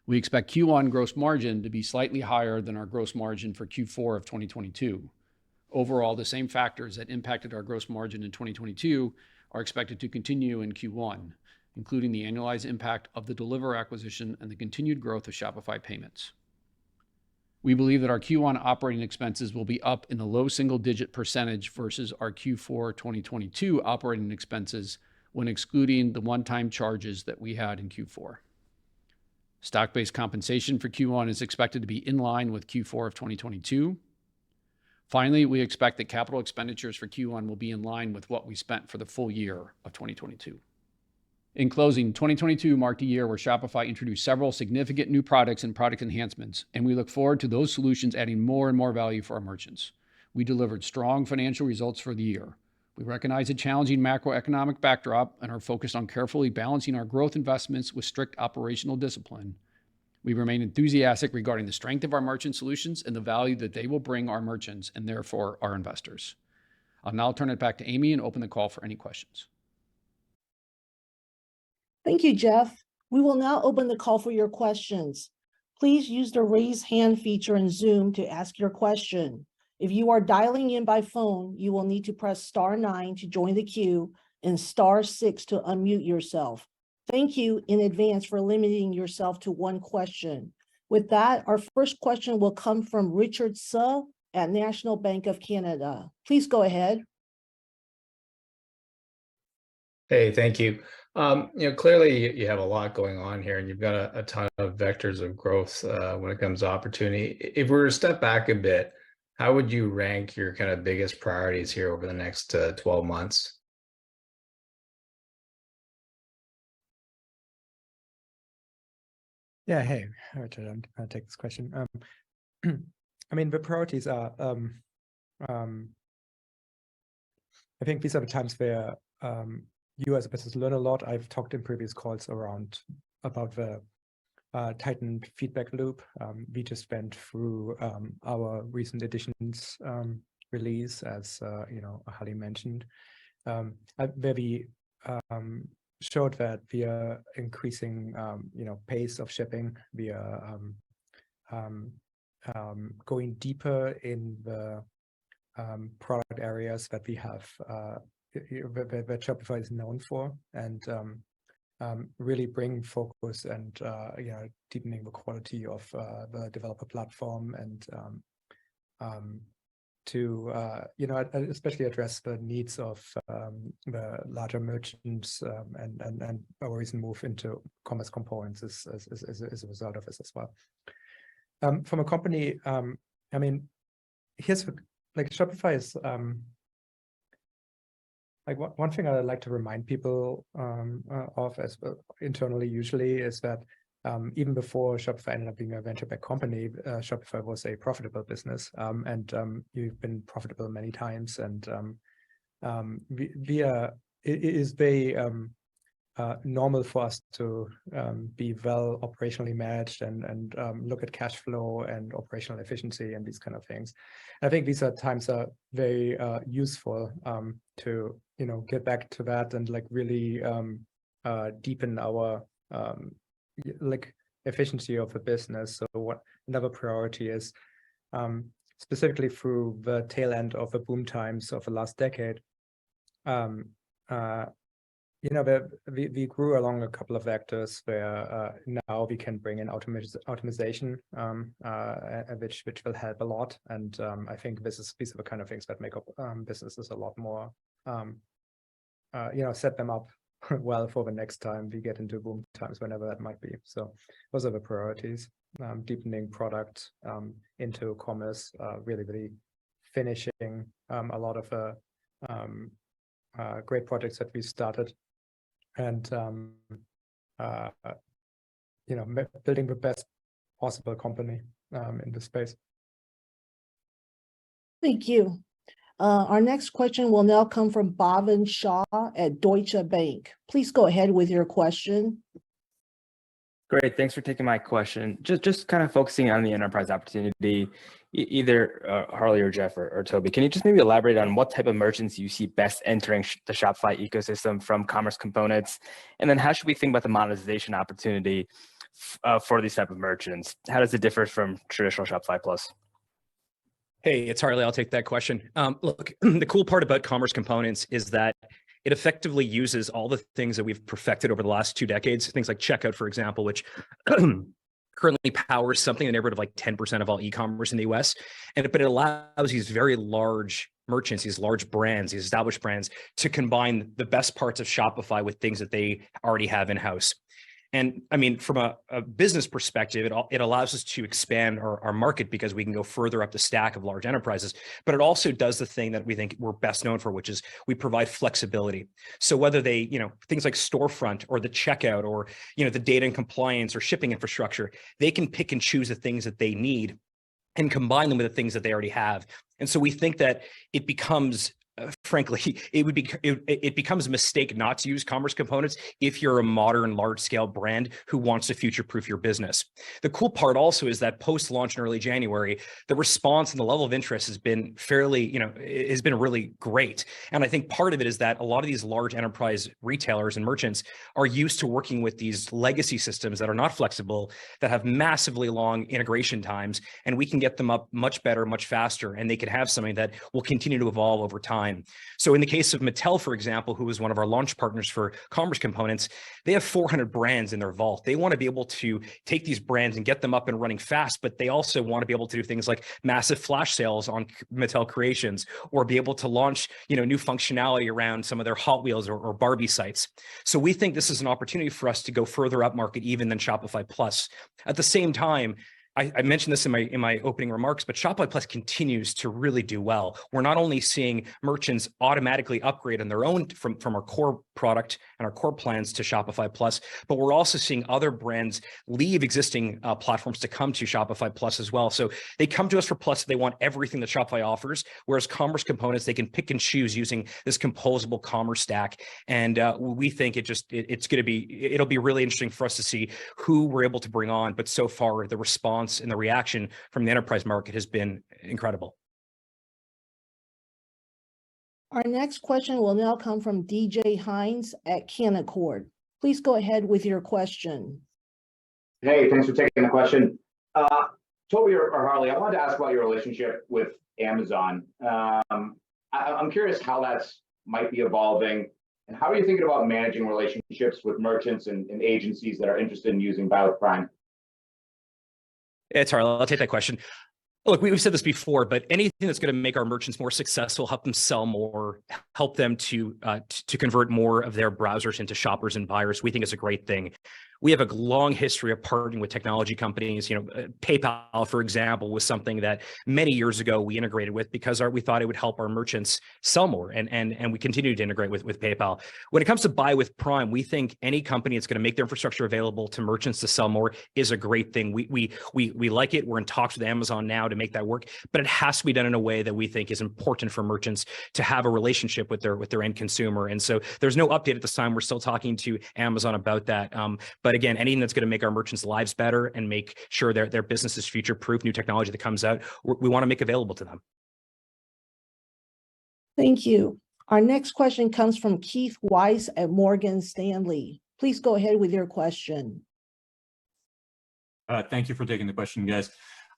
We expect Q1 gross margin to be slightly higher than our gross margin for Q4 of 2022. Overall, the same factors that impacted our gross margin in 2022 are expected to continue in Q1, including the annualized impact of the Deliverr acquisition and the continued growth of Shopify Payments. We believe that our Q1 operating expenses will be up in the low single-digit % versus our Q4 2022 operating expenses when excluding the one-time charges that we had in Q4. Stock-based compensation for Q1 is expected to be in line with Q4 of 2022. Finally, we expect that capital expenditures for Q1 will be in line with what we spent for the full year of 2022. In closing, 2022 marked a year where Shopify introduced several significant new products and product enhancements, and we look forward to those solutions adding more and more value for our merchants. We delivered strong financial results for the year. We recognize a challenging macroeconomic backdrop and are focused on carefully balancing our growth investments with strict operational discipline. We remain enthusiastic regarding the strength of our merchant solutions and the value that they will bring our merchants and therefore our investors. I'll now turn it back to Amy and open the call for any questions. Thank you, Jeff. We will now open the call for your questions. Please use the raise hand feature in Zoom to ask your question. If you are dialing in by phone, you will need to press *9 to join the queue and *6 to unmute yourself. Thank you in advance for limiting yourself to one question. With that, our first question will come from Richard Tse at National Bank of Canada. Please go ahead. Hey, thank you. Clearly you have a lot going on here, and you've got a ton of vectors of growth when it comes to opportunity. If we were to step back a bit, how would you rank your kind of biggest priorities here over the next 12 months? Yeah, hey, Richard, I'm going to take this question. I mean, the priorities are, I think these are the times where you as a business learn a lot. I've talked in previous calls about the tightened feedback loop. We just went through our recent editions release, as Harley mentioned, where we showed that we are increasing pace of shipping. We are going deeper in the product areas that we have that Shopify is known for, and really bring focus and deepening the quality of the developer platform, and to especially address the needs of the larger merchants, and our recent move into commerce components is a result of this as well. From a company, I mean, here's Shopify is one thing I like to remind people of as internally usually is that even before Shopify ended up being a venture-backed company, Shopify was a profitable business, and you've been profitable many times, and it is very normal for us to be well operationally managed and look at cash flow and operational efficiency and these kind of things. I think these are times are very useful to get back to that and really deepen our efficiency of the business. So what another priority is, specifically through the tail end of the boom times of the last decade, we grew along a couple of vectors where now we can bring in automation, which will help a lot. And I think these are the kind of things that make up businesses a lot more, set them up well for the next time we get into boom times, whenever that might be. So those are the priorities: deepening product into commerce, really finishing a lot of great projects that we started, and building the best possible company in this space. Thank you. Our next question will now come from Bhavin Shah at Deutsche Bank. Please go ahead with your question. Great. Thanks for taking my question. Just kind of focusing on the enterprise opportunity, either Harley or Jeff or Toby, can you just maybe elaborate on what type of merchants you see best entering the Shopify ecosystem from commerce components? And then how should we think about the monetization opportunity for these type of merchants? How does it differ from traditional Shopify Plus? Hey, it's Harley. I'll take that question. Look, the cool part about commerce components is that it effectively uses all the things that we've perfected over the last 2 decades, things like checkout, for example, which currently powers something in the neighborhood of like 10% of all e-commerce in the US. But it allows these very large merchants, these large brands, these established brands to combine the best parts of Shopify with things that they already have in-house. And I mean, from a business perspective, it allows us to expand our market because we can go further up the stack of large enterprises. But it also does the thing that we think we're best known for, which is we provide flexibility. So whether they, things like storefront or the checkout or, the data and compliance or shipping infrastructure, they can pick and choose the things that they need and combine them with the things that they already have. And so we think that it becomes frankly, it becomes a mistake not to use commerce components if you're a modern, large-scale brand who wants to future-proof your business. The cool part also is that post-launch in early January, the response and the level of interest has been has been really great. And I think part of it is that a lot of these large enterprise retailers and merchants are used to working with these legacy systems that are not flexible, that have massively long integration times, and we can get them up much better, much faster, and they can have something that will continue to evolve over time. So in the case of Mattel, for example, who was one of our launch partners for commerce components, they have 400 brands in their vault. They want to be able to take these brands and get them up and running fast, but they also want to be able to do things like massive flash sales on Mattel creations, or be able to launch, new functionality around some of their Hot Wheels or Barbie sites. So we think this is an opportunity for us to go further up market even than Shopify Plus. At the same time, I mentioned this in my opening remarks, but Shopify Plus continues to really do well. We're not only seeing merchants automatically upgrade on their own from our core product and our core plans to Shopify Plus, but we're also seeing other brands leave existing platforms to come to Shopify Plus as well. So they come to us for Plus, they want everything that Shopify offers, whereas commerce components, they can pick and choose using this composable commerce stack. And we think it'll be really interesting for us to see who we're able to bring on. But so far, the response and the reaction from the enterprise market has been incredible. Our next question will now come from DJ Hines at Canaccord. Please go ahead with your question. Hey, thanks for taking the question. Toby or Harley, I wanted to ask about your relationship with Amazon. I'm curious how that's might be evolving, and how are you thinking about managing relationships with merchants and agencies that are interested in using Buy with Prime? It's Harley. I'll take that question. Look, we've said this before, but anything that's going to make our merchants more successful, help them sell more, help them to convert more of their browsers into shoppers and buyers, we think is a great thing. We have a long history of partnering with technology companies. PayPal, for example, was something that many years ago we integrated with because we thought it would help our merchants sell more, and we continue to integrate with PayPal. When it comes to Buy with Prime, we think any company that's going to make their infrastructure available to merchants to sell more is a great thing. We like it. We're in talks with Amazon now to make that work, but it has to be done in a way that we think is important for merchants to have a relationship with their end consumer. And so there's no update at this time. We're still talking to Amazon about that. But again, anything that's going to make our merchants' lives better and make sure their business is future-proof, new technology that comes out, we want to make available to them. Thank you. Our next question comes from Keith Weiss at Morgan Stanley. Please go ahead with your question. Thank you for taking the question, guys.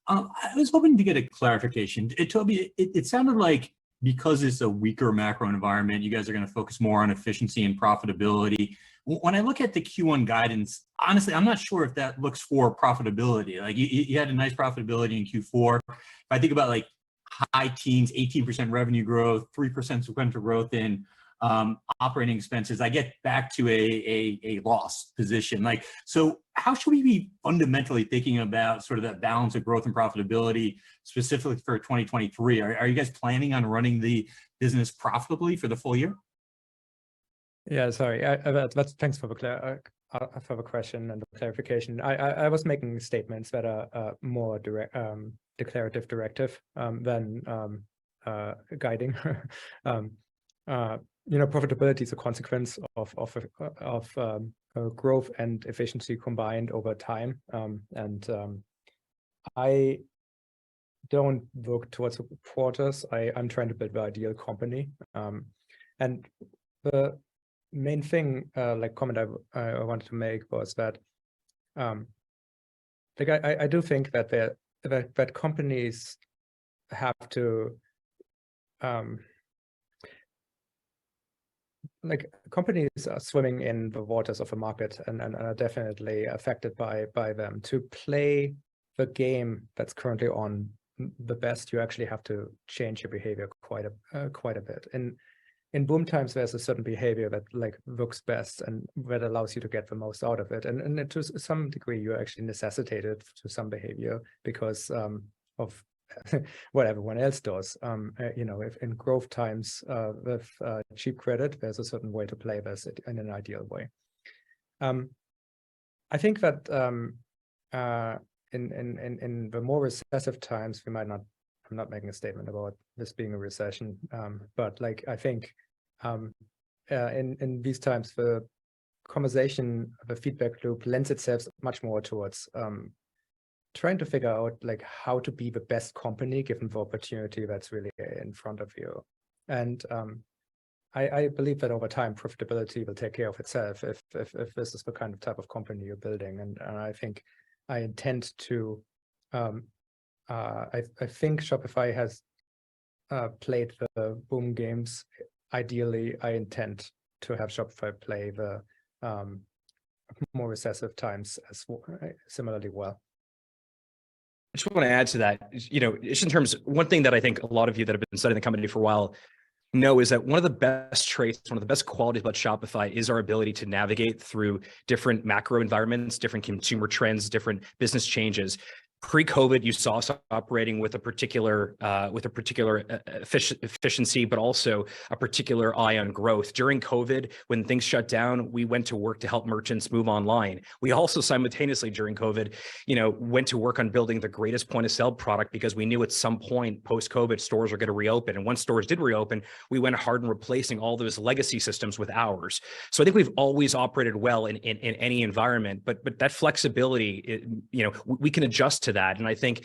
I was hoping to get a clarification. Toby, it sounded like because it's a weaker macro environment, you guys are going to focus more on efficiency and profitability. When I look at the Q1 guidance, honestly, I'm not sure if that looks for profitability. Like you had a nice profitability in Q4. If I think about like high teens, 18% revenue growth, 3% sequential growth in operating expenses, I get back to a loss position. Like, so how should we be fundamentally thinking about sort of that balance of growth and profitability specifically for 2023? Are you guys planning on running the business profitably for the full year? Yeah, sorry. Thanks for the question and the clarification. I was making statements that are more direct, directive than guiding. profitability is a consequence of growth and efficiency combined over time. I don't look towards quarters. I'm trying to build the ideal company. And the main thing, comment I wanted to make was that, I do think that that companies have to, companies are swimming in the waters of a market and are definitely affected by them. To play the game that's currently on the best, you actually have to change your behavior quite a bit. In boom times, there's a certain behavior that looks best and that allows you to get the most out of it. And to some degree, you're actually necessitated to some behavior because of what everyone else does. If in growth times with cheap credit, there's a certain way to play this in an ideal way. I think that in the more recessive times, we might not. I'm not making a statement about this being a recession, but I think in these times, the conversation, the feedback loop lends itself much more towards trying to figure out how to be the best company given the opportunity that's really in front of you. And I believe that over time, profitability will take care of itself if this is the kind of type of company you're building. And I think I intend to. I think Shopify has played the boom games. Ideally, I intend to have Shopify play the more recessive times as similarly well. I just want to add to that, just in terms, one thing that I think a lot of you that have been studying the company for a while know is that one of the best traits, one of the best qualities about Shopify is our ability to navigate through different macro environments, different consumer trends, different business changes. Pre-COVID, you saw us operating with a particular efficiency, but also a particular eye on growth. During COVID, when things shut down, we went to work to help merchants move online. We also simultaneously during COVID, went to work on building the greatest point of sale product because we knew at some point post-COVID stores were going to reopen. And once stores did reopen, we went hard in replacing all those legacy systems with ours. So I think we've always operated well in any environment, but that flexibility, we can adjust to that. And I think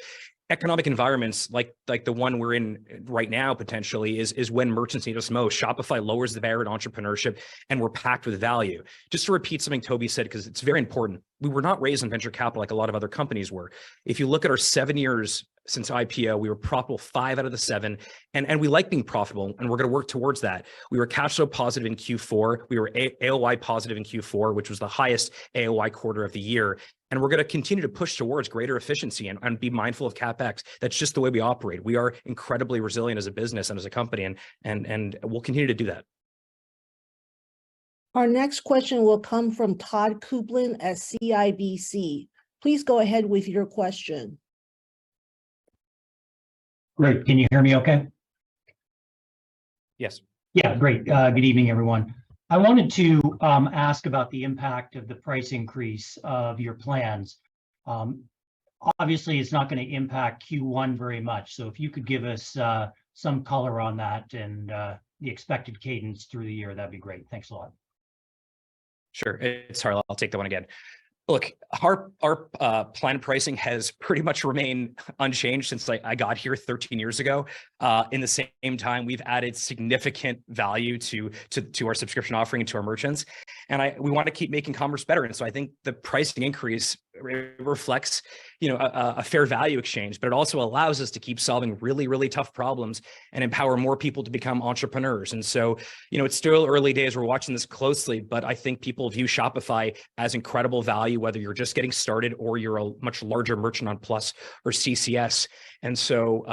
economic environments like the one we're in right now potentially is when merchants need us most. Shopify lowers the barrier to entrepreneurship and we're packed with value. Just to repeat something Toby said, because it's very important. We were not raised in venture capital like a lot of other companies were. If you look at our 7 years since IPO, we were profitable 5 out of the 7, and we like being profitable, and we're going to work towards that. We were cash flow positive in Q4. We were AOI positive in Q4, which was the highest AOI quarter of the year. And we're going to continue to push towards greater efficiency and be mindful of CapEx. That's just the way we operate. We are incredibly resilient as a business and as a company, and we'll continue to do that. Our next question will come from Todd Coupland at CIBC. Please go ahead with your question. Great. Can you hear me okay? Yes. Yeah, great. Good evening, everyone. I wanted to ask about the impact of the price increase of your plans. Obviously, it's not going to impact Q1 very much. So if you could give us some color on that and the expected cadence through the year, that'd be great. Thanks a lot. Sure. It's Harley. I'll take that one again. Look, our planned pricing has pretty much remained unchanged since I got here 13 years ago. In the same time, we've added significant value to our subscription offering and to our merchants, and we want to keep making commerce better. And so I think the pricing increase reflects, a fair value exchange, but it also allows us to keep solving really, really tough problems and empower more people to become entrepreneurs. And so, it's still early days. We're watching this closely, but I think people view Shopify as incredible value, whether you're just getting started or you're a much larger merchant on Plus or CCS. And so,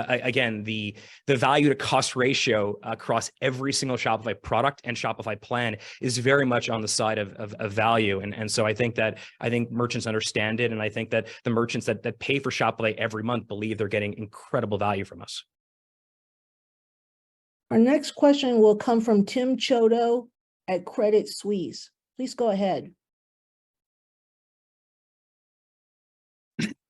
again, the value to cost ratio across every single Shopify product and Shopify plan is very much on the side of value. And so I think merchants understand it. And I think that the merchants that pay for Shopify every month believe they're getting incredible value from us. Our next question will come from Tim Chodo at Credit Suisse. Please go ahead.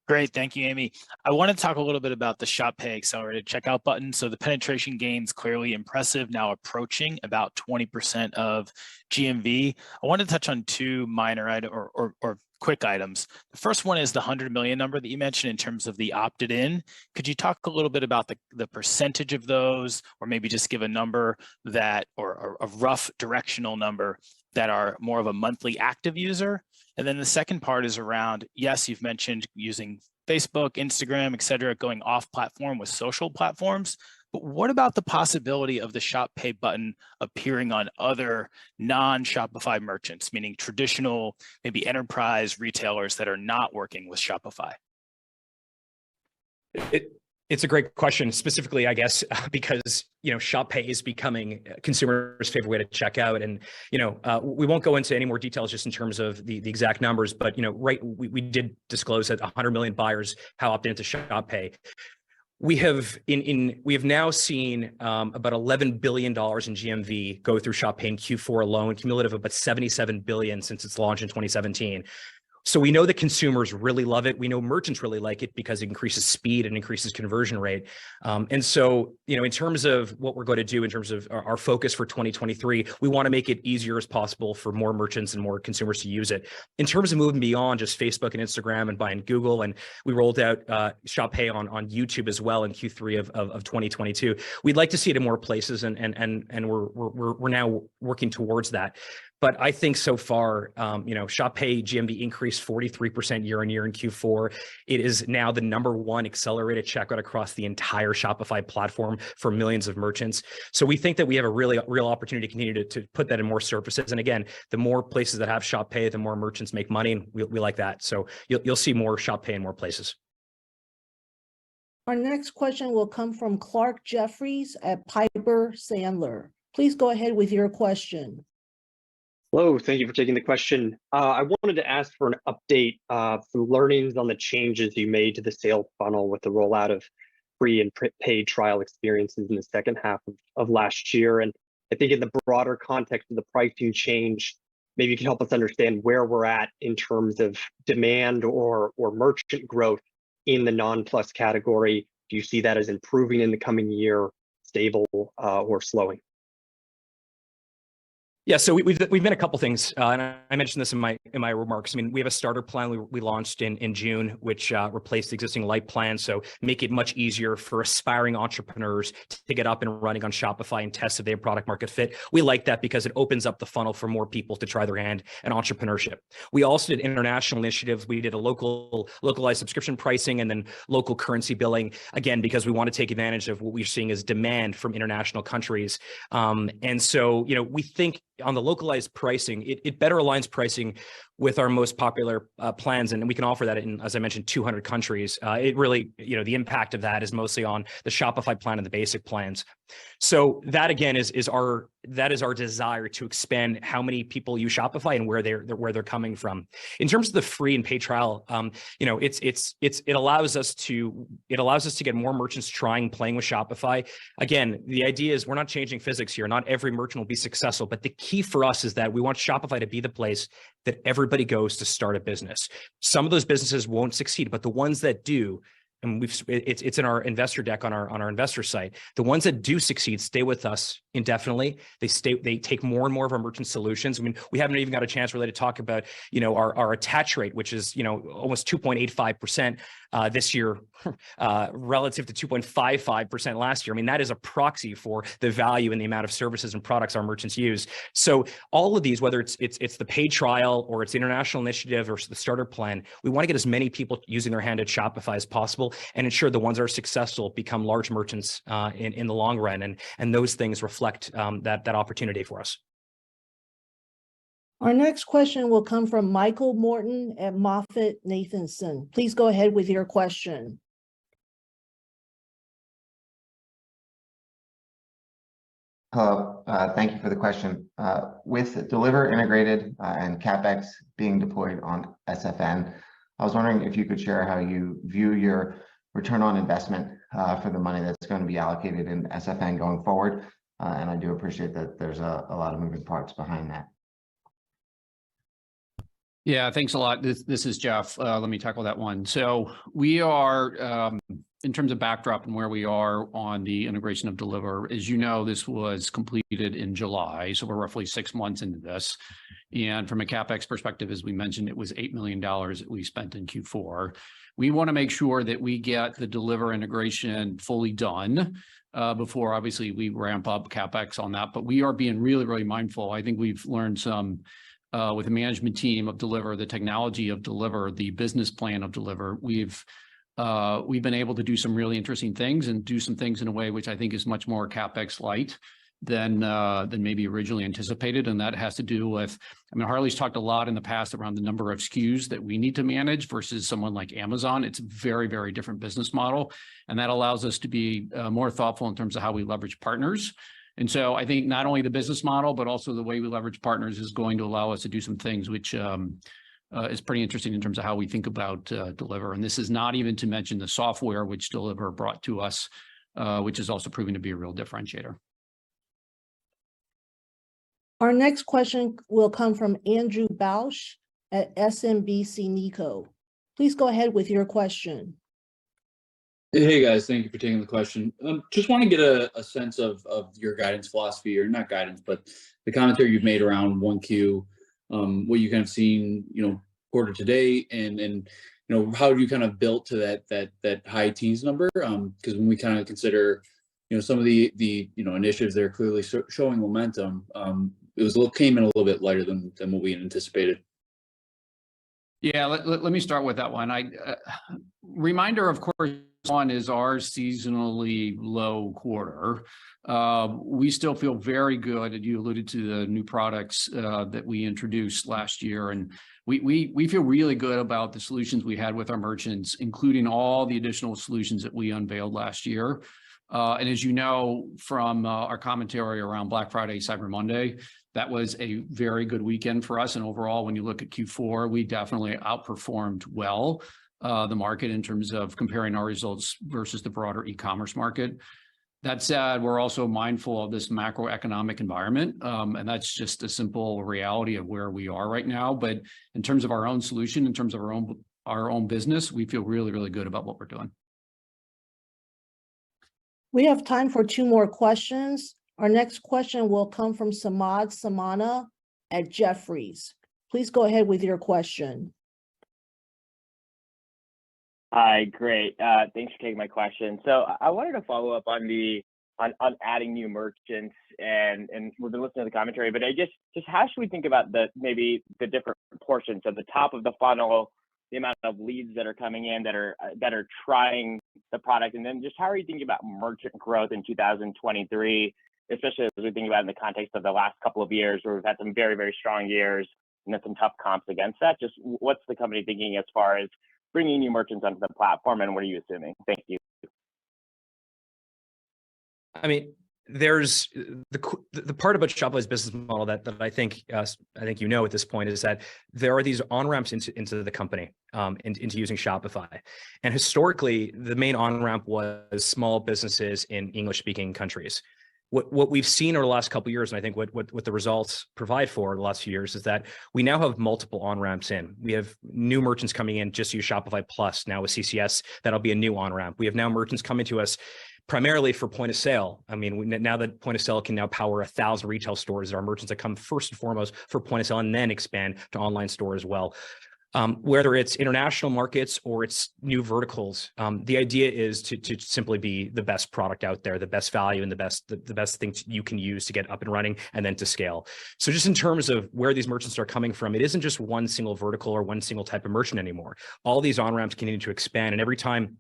Great, thank you, Amy. I want to talk a little bit about the Shop Pay accelerated checkout button. So the penetration gains clearly impressive, now approaching about 20% of GMV. I want to touch on two minor items or quick items. The first one is the 100 million number that you mentioned in terms of the opted in. Could you talk a little bit about the percentage of those, or maybe just give a number that, or a rough directional number that are more of a monthly active user? And then the second part is around, yes, you've mentioned using Facebook, Instagram, et cetera, going off platform with social platforms. But what about the possibility of the Shop Pay button appearing on other non-Shopify merchants, meaning traditional, maybe enterprise retailers that are not working with Shopify? It's a great question, specifically, I guess, because Shop Pay is becoming consumers' favorite way to check out, and we won't go into any more details just in terms of the exact numbers, but we did disclose that 100 million buyers have opted into Shop Pay. We have now seen about $11 billion in GMV go through Shop Pay in Q4 alone, cumulative of about $77 billion since its launch in 2017. So we know that consumers really love it. We know merchants really like it because it increases speed and increases conversion rate. And so, in terms of what we're going to do in terms of our focus for 2023, we want to make it easier as possible for more merchants and more consumers to use it. In terms of moving beyond just Facebook and Instagram and buying Google, and we rolled out Shop Pay on YouTube as well in Q3 of 2022. We'd like to see it in more places, and we're now working towards that. But I think so far, Shop Pay GMV increased 43% year on year in Q4. It is now the #1 accelerated checkout across the entire Shopify platform for millions of merchants. So we think that we have a real opportunity to continue to put that in more surfaces. And again, the more places that have Shop Pay, the more merchants make money, and we like that. So you'll see more Shop Pay in more places. Our next question will come from Clark Jeffries at Piper Sandler. Please go ahead with your question. Hello, thank you for taking the question. I wanted to ask for an update, some learnings on the changes you made to the sales funnel with the rollout of free and paid trial experiences in the second half of last year. And I think in the broader context of the pricing change, maybe you can help us understand where we're at in terms of demand or merchant growth in the non-plus category. Do you see that as improving in the coming year, stable, or slowing? Yeah, so we've been a couple things, and I mentioned this in my remarks. I mean, we have a starter plan we launched in June, which replaced the existing light plan, so make it much easier for aspiring entrepreneurs to get up and running on Shopify and test if they have product market fit. We like that because it opens up the funnel for more people to try their hand in entrepreneurship. We also did international initiatives. We did a localized subscription pricing and then local currency billing, again, because we want to take advantage of what we're seeing as demand from international countries. And so, we think on the localized pricing, it better aligns pricing with our most popular plans, and we can offer that in, as I mentioned, 200 countries. It really, the impact of that is mostly on the Shopify plan and the basic plans. So that again is our desire to expand how many people use Shopify and where they're coming from. In terms of the free and paid trial, it allows us to get more merchants trying, playing with Shopify. Again, the idea is we're not changing physics here. Not every merchant will be successful, but the key for us is that we want Shopify to be the place that everybody goes to start a business. Some of those businesses won't succeed, but the ones that do, and it's in our investor deck on our investor site. The ones that do succeed stay with us indefinitely. They take more and more of our merchant solutions. I mean, we haven't even got a chance really to talk about our attach rate, which is almost 2.85% this year relative to 2.55% last year. I mean, that is a proxy for the value and the amount of services and products our merchants use. So all of these, whether it's the paid trial or it's the international initiative or the starter plan, we want to get as many people using their hand at Shopify as possible and ensure the ones that are successful become large merchants in the long run. And those things reflect that opportunity for us. Our next question will come from Michael Morton at MoffettNathanson. Please go ahead with your question. Hello, thank you for the question. With Deliver integrated and CapEx being deployed on SFN, I was wondering if you could share how you view your return on investment for the money that's going to be allocated in SFN going forward. And I do appreciate that there's a lot of moving parts behind that. Yeah, thanks a lot. This is Jeff. Let me tackle that one. So we are, in terms of backdrop and where we are on the integration of Deliver, as you know, this was completed in July. So we're roughly 6 months into this. And from a CapEx perspective, as we mentioned, it was $8 million that we spent in Q4. We want to make sure that we get the Deliver integration fully done before obviously we ramp up CapEx on that. But we are being really, really mindful. I think we've learned some with the management team of Deliver, the technology of Deliver, the business plan of Deliver. We've been able to do some really interesting things and do some things in a way which I think is much more CapEx light than maybe originally anticipated. And that has to do with, I mean, Harley's talked a lot in the past around the number of SKUs that we need to manage versus someone like Amazon. It's a very, very different business model. And that allows us to be more thoughtful in terms of how we leverage partners. And so I think not only the business model, but also the way we leverage partners is going to allow us to do some things which is pretty interesting in terms of how we think about Deliver. And this is not even to mention the software which Deliver brought to us, which is also proving to be a real differentiator. Our next question will come from Andrew Bausch at SMBC Nikko. Please go ahead with your question. Hey guys, thank you for taking the question. Just want to get a sense of your guidance philosophy, or not guidance, but the commentary you've made around 1Q, what you kind of seen, quarter to date, and how have you kind of built to that high teens number? Because when we kind of consider, some of the initiatives that are clearly showing momentum, it came in a little bit lighter than what we had anticipated. Yeah, let me start with that one. Reminder, of course, one is our seasonally low quarter. We still feel very good, and you alluded to the new products that we introduced last year, and we feel really good about the solutions we had with our merchants, including all the additional solutions that we unveiled last year. And as you know from our commentary around Black Friday, Cyber Monday, that was a very good weekend for us. And overall, when you look at Q4, we definitely outperformed well the market in terms of comparing our results versus the broader e-commerce market. That said, we're also mindful of this macroeconomic environment, and that's just a simple reality of where we are right now. But in terms of our own solution, in terms of our own business, we feel really, really good about what we're doing. We have time for 2 more questions. Our next question will come from Samad Samana at Jefferies. Please go ahead with your question. Hi, great. Thanks for taking my question. So I wanted to follow up on adding new merchants, and we've been listening to the commentary, but I just how should we think about maybe the different portions of the top of the funnel, the amount of leads that are coming in that are trying the product, and then just how are you thinking about merchant growth in 2023, especially as we think about in the context of the last couple of years where we've had some very, very strong years and then some tough comps against that? Just what's the company thinking as far as bringing new merchants onto the platform, and what are you assuming? Thank you. I mean, there's the part about Shopify's business model that I think at this point is that there are these on-ramps into the company, into using Shopify. And historically, the main on-ramp was small businesses in English-speaking countries. What we've seen over the last couple of years, and I think what the results provide for the last few years, is that we now have multiple on-ramps in. We have new merchants coming in, just use Shopify Plus now with CCS. That'll be a new on-ramp. We have now merchants coming to us primarily for point of sale. I mean, now that point of sale can now power 1,000 retail stores, there are merchants that come first and foremost for point of sale and then expand to online store as well. Whether it's international markets or it's new verticals, the idea is to simply be the best product out there, the best value, and the best thing you can use to get up and running and then to scale. So just in terms of where these merchants are coming from, it isn't just one single vertical or one single type of merchant anymore. All these on-ramps continue to expand, and every time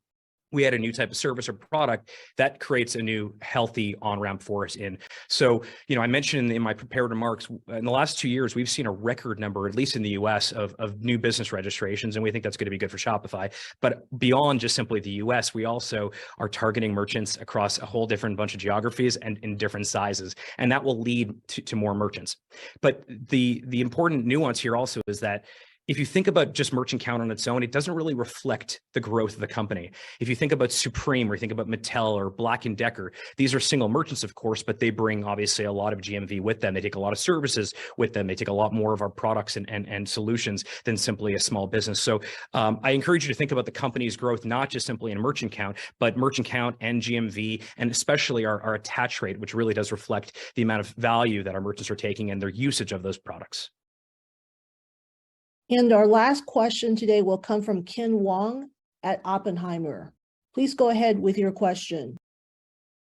we add a new type of service or product, that creates a new healthy on-ramp for us in. So, I mentioned in my prepared remarks, in the last 2 years, we've seen a record number, at least in the US, of new business registrations, and we think that's going to be good for Shopify. But beyond just simply the US, we also are targeting merchants across a whole different bunch of geographies and in different sizes, and that will lead to more merchants. But the important nuance here also is that if you think about just merchant count on its own, it doesn't really reflect the growth of the company. If you think about Supreme or you think about Mattel or Black & Decker, these are single merchants, of course, but they bring obviously a lot of GMV with them. They take a lot of services with them. They take a lot more of our products and solutions than simply a small business. So I encourage you to think about the company's growth, not just simply in merchant count, but merchant count and GMV, and especially our attach rate, which really does reflect the amount of value that our merchants are taking and their usage of those products. And our last question today will come from Ken Wong at Oppenheimer. Please go ahead with your question.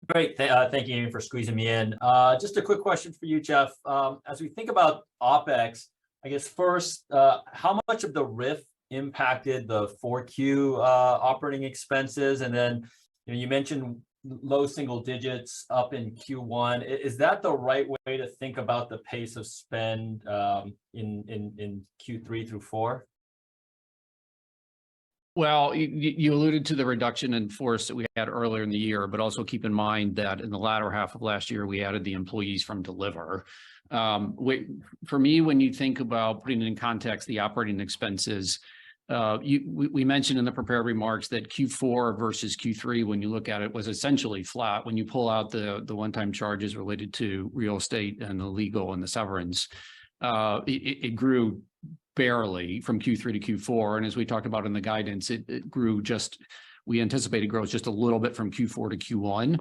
Great. Thank you, Amy, for squeezing me in. Just a quick question for you, Jeff. As we think about OpEx, I guess first, how much of the RIF impacted the 4Q operating expenses? And then you mentioned low single digits up in Q1. Is that the right way to think about the pace of spend in Q3 through 4? Well, you alluded to the reduction in force that we had earlier in the year, but also keep in mind that in the latter half of last year, we added the employees from Deliver. For me, when you think about putting it in context, the operating expenses, we mentioned in the prepared remarks that Q4 versus Q3, when you look at it, was essentially flat. When you pull out the one-time charges related to real estate and the legal and the severance, it grew barely from Q3 to Q4. And as we talked about in the guidance, it grew we anticipated growth just a little bit from Q4 to Q1.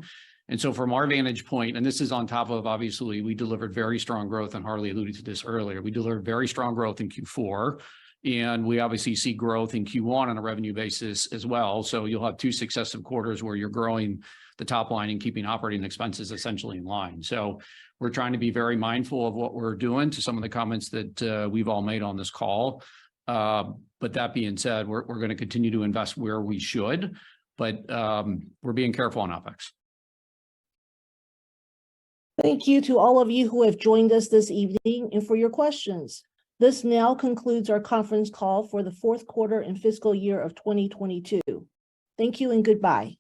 And so from our vantage point, and this is on top of, obviously, we delivered very strong growth, and Harley alluded to this earlier. We delivered very strong growth in Q4. And we obviously see growth in Q1 on a revenue basis as well. So you'll have 2 successive quarters where you're growing the top line and keeping operating expenses essentially in line. So we're trying to be very mindful of what we're doing, to some of the comments that we've all made on this call. But that being said, we're going to continue to invest where we should, but we're being careful on OpEx. Thank you to all of you who have joined us this evening and for your questions. This now concludes our conference call for the fourth quarter and fiscal year of 2022. Thank you and goodbye.